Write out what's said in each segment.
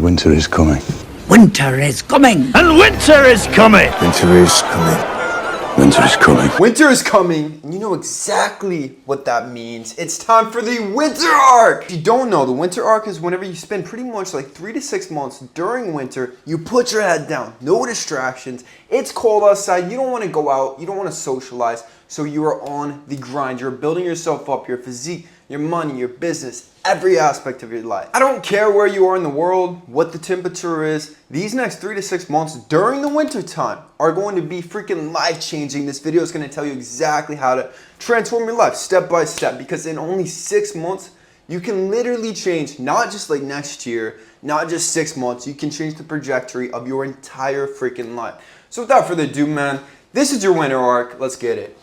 Winter is coming. Winter is coming! And winter is coming! Winter is coming. Winter is coming. Winter is coming, and you know exactly what that means. It's time for the winter arc! If you don't know, the winter arc is whenever you spend pretty much like 3 to 6 months during winter, you put your head down, no distractions, it's cold outside, you don't want to go out, you don't want to socialize, so you are on the grind. You're building yourself up, your physique, your money, your business, every aspect of your life. I don't care where you are in the world, what the temperature is, these next 3 to 6 months during the winter time are going to be freaking life-changing. This video is going to tell you exactly how to transform your life step by step, because in only 6 months, you can literally change, not just like next year, not just 6 months, you can change the trajectory of your entire freaking life. So without further ado, man, this is your winter arc. Let's get it.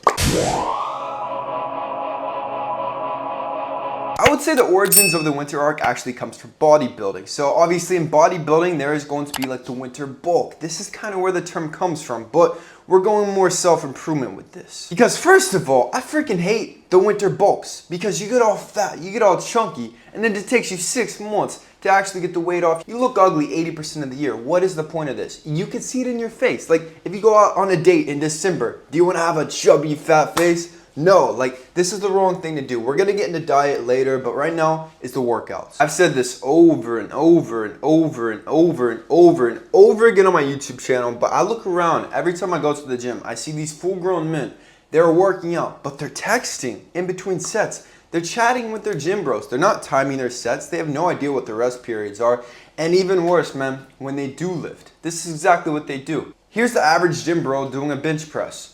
I would say the origins of the winter arc actually comes from bodybuilding. So obviously in bodybuilding, there is going to be like the winter bulk. This is kind of where the term comes from, but we're going more self-improvement with this. Because first of all, I freaking hate the winter bulks because you get all fat, you get all chunky, and then it takes you 6 months to actually get the weight off. You look ugly 80% of the year. What is the point of this? You can see it in your face. Like if you go out on a date in December, do you want to have a chubby fat face? No, like this is the wrong thing to do. We're gonna get into diet later, but right now it's the workouts. I've said this over and over and over and over and over and over again on my YouTube channel, but I look around every time I go to the gym, I see these full-grown men. They're working out, but they're texting in between sets. They're chatting with their gym bros. They're not timing their sets. They have no idea what the rest periods are. And even worse, man, when they do lift, this is exactly what they do. Here's the average gym bro doing a bench press.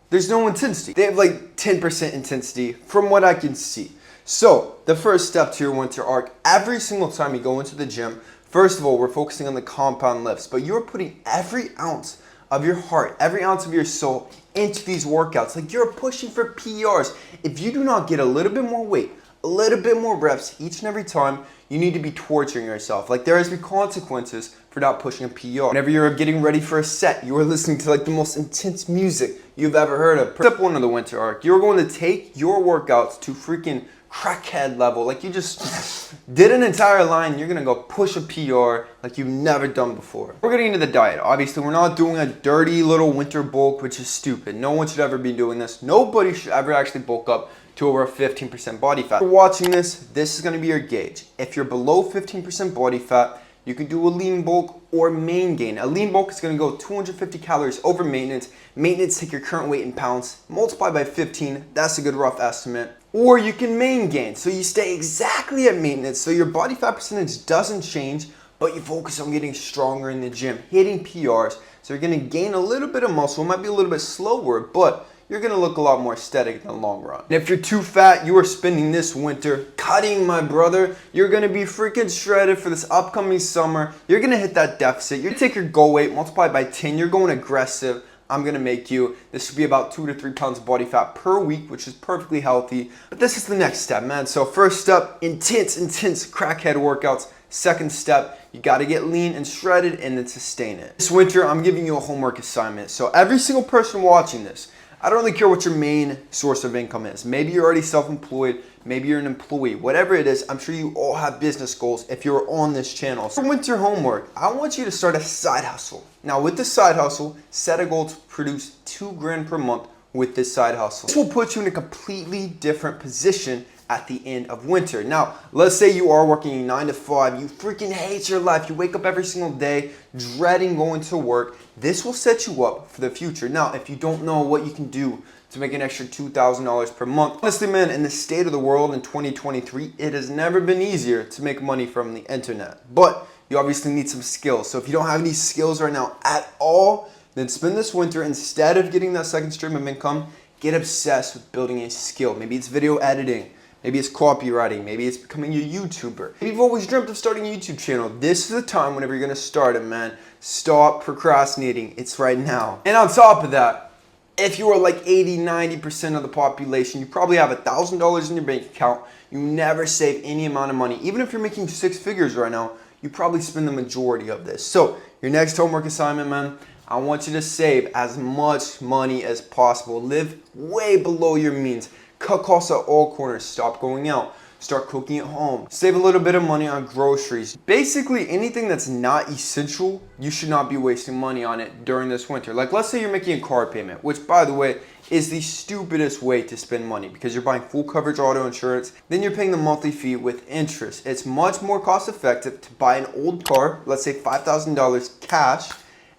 There's no intensity. They have like 10% intensity from what I can see. So the first step to your winter arc, every single time you go into the gym, first of all, we're focusing on the compound lifts, but you're putting every ounce of your heart, every ounce of your soul into these workouts. Like you're pushing for PRs. If you do not get a little bit more weight, a little bit more reps each and every time, you need to be torturing yourself. Like there has to be consequences for not pushing a PR. Whenever you're getting ready for a set, you are listening to like the most intense music you've ever heard of. Step 1 of the winter arc, you're going to take your workouts to freaking crackhead level. Like you just did an entire line, you're gonna go push a PR like you've never done before. We're getting into the diet. Obviously, we're not doing a dirty little winter bulk, which is stupid. No one should ever be doing this. Nobody should ever actually bulk up to over 15% body fat. If you're watching this is gonna be your gauge. If you're below 15% body fat, you can do a lean bulk or main gain. A lean bulk is gonna go 250 calories over maintenance. Maintenance, take your current weight in pounds, multiply by 15, that's a good rough estimate. Or you can main gain, so you stay exactly at maintenance, so your body fat percentage doesn't change, but you focus on getting stronger in the gym, hitting PRs. So you're gonna gain a little bit of muscle, it might be a little bit slower, but you're gonna look a lot more aesthetic in the long run. And if you're too fat, you are spending this winter cutting, my brother. You're gonna be freaking shredded for this upcoming summer. You're gonna hit that deficit. You're gonna take your goal weight, multiply by 10. You're going aggressive. I'm gonna make you. This should be about 2 to 3 pounds of body fat per week, which is perfectly healthy. But this is the next step, man. So first step, intense crackhead workouts. Second step, you gotta get lean and shredded and then sustain it. This winter, I'm giving you a homework assignment. So every single person watching this, I don't really care what your main source of income is. Maybe you're already self-employed, maybe you're an employee, whatever it is, I'm sure you all have business goals if you're on this channel. So for winter homework, I want you to start a side hustle. Now with this side hustle, set a goal to produce 2 grand per month with this side hustle. This will put you in a completely different position at the end of winter. Now, let's say you are working a 9 to 5, you freaking hate your life, you wake up every single day dreading going to work. This will set you up for the future. Now, if you don't know what you can do to make an extra $2,000 per month, honestly, man, in the state of the world in 2023, it has never been easier to make money from the internet. But you obviously need some skills. So if you don't have any skills right now at all, then spend this winter, instead of getting that second stream of income, get obsessed with building a skill. Maybe it's video editing. Maybe it's copywriting, maybe it's becoming a YouTuber. Maybe you've always dreamt of starting a YouTube channel. This is the time whenever you're gonna start it, man. Stop procrastinating, it's right now. And on top of that, if you are like 80–90% of the population, you probably have $1,000 in your bank account, you never save any amount of money. Even if you're making 6 figures right now, you probably spend the majority of this. So your next homework assignment, man, I want you to save as much money as possible. Live way below your means. Cut costs at all corners. Stop going out. start cooking at home, save a little bit of money on groceries. Basically anything that's not essential, you should not be wasting money on it during this winter. Like let's say you're making a car payment, which by the way is the stupidest way to spend money because you're buying full coverage auto insurance, then you're paying the monthly fee with interest. It's much more cost effective to buy an old car, let's say $5,000 cash,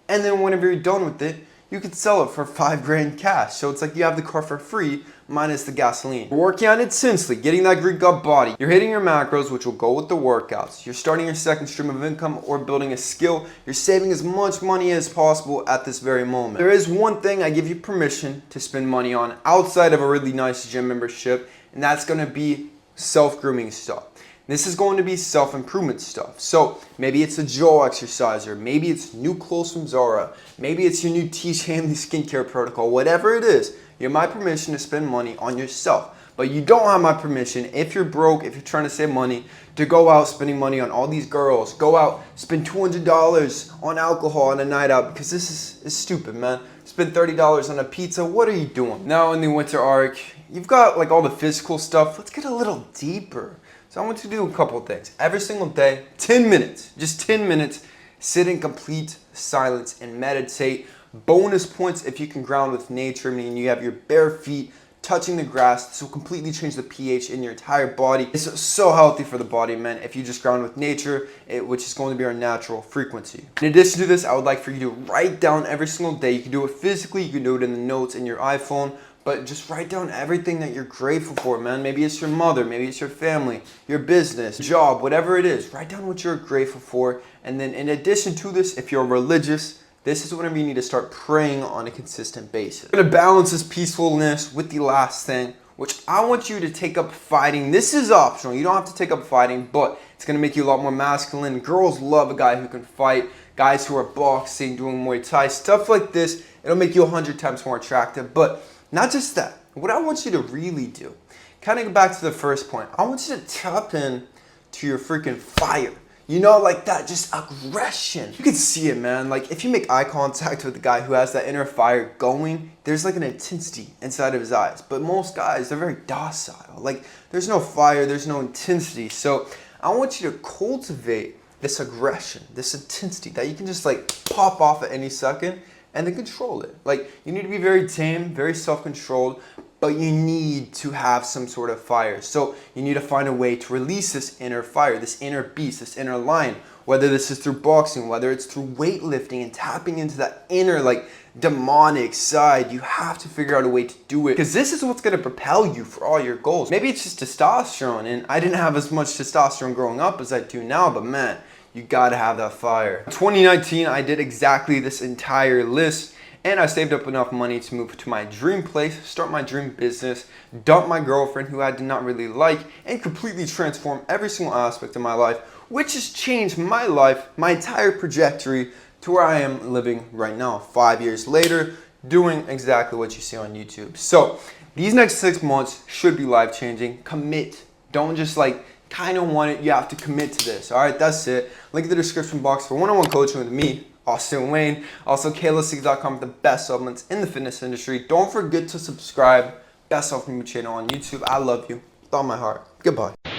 and then whenever you're done with it, you could sell it for $5,000 cash. So it's like you have the car for free minus the gasoline. You're working on it intensely, getting that Greek gut body. You're hitting your macros, which will go with the workouts. You're starting your second stream of income or building a skill. You're saving as much money as possible at this very moment. There is one thing I give you permission to spend money on outside of a really nice gym membership, and that's gonna be self-grooming stuff. This is going to be self-improvement stuff. So maybe it's a jaw exerciser, maybe it's new clothes from Zara, maybe it's your new Tish Hanley skincare protocol, whatever it is, you have my permission to spend money on yourself. But you don't have my permission, if you're broke, if you're trying to save money, to go out spending money on all these girls. Go out, spend $200 on alcohol on a night out, because this is stupid, man. Spend $30 on a pizza, what are you doing? Now in the winter arc, you've got like all the physical stuff. Let's get a little deeper. So I want you to do a couple things. Every single day, 10 minutes, just 10 minutes, sit in complete silence and meditate. Bonus points if you can ground with nature, meaning you have your bare feet touching the grass. This will completely change the pH in your entire body. It's so healthy for the body, man, if you just ground with nature, which is going to be our natural frequency. In addition to this, I would like for you to write down every single day. You can do it physically, you can do it in the notes in your iPhone, but just write down everything that you're grateful for, man. Maybe it's your mother, maybe it's your family, your business, job, whatever it is. Write down what you're grateful for. And then in addition to this, if you're religious, this is whenever you need to start praying on a consistent basis. You're gonna balance this peacefulness with the last thing, which I want you to take up fighting. This is optional, you don't have to take up fighting, but it's gonna make you a lot more masculine. Girls love a guy who can fight, guys who are boxing, doing Muay Thai, stuff like this. It'll make you 100 times more attractive, but not just that. What I want you to really do, kind of go back to the first point, I want you to tap in to your freaking fire. You know, like that, just aggression. You can see it, man. Like if you make eye contact with the guy who has that inner fire going, there's like an intensity inside of his eyes. But most guys, they're very docile. Like there's no fire, there's no intensity. So I want you to cultivate this aggression, this intensity that you can just like pop off at any second and then control it. Like you need to be very tame, very self-controlled, but you need to have some sort of fire. So you need to find a way to release this inner fire, this inner beast, this inner lion, whether this is through boxing, whether it's through weightlifting and tapping into that inner like demonic side. You have to figure out a way to do it because this is what's gonna propel you for all your goals. Maybe it's just testosterone, and I didn't have as much testosterone growing up as I do now, but man, you gotta have that fire. In 2019, I did exactly this entire list, and I saved up enough money to move to my dream place, start my dream business, dump my girlfriend who I did not really like, and completely transform every single aspect of my life, which has changed my life, my entire trajectory to where I am living right now, 5 years later, doing exactly what you see on YouTube. So these next 6 months should be life-changing. Commit. Don't just like kind of want it, you have to commit to this. All right, that's it. Link in the description box for one-on-one coaching with me, Austin Wayne. Also, kalosique.com for the best supplements in the fitness industry. Don't forget to subscribe. Best self-improvement channel on YouTube. I love you with all my heart. Goodbye.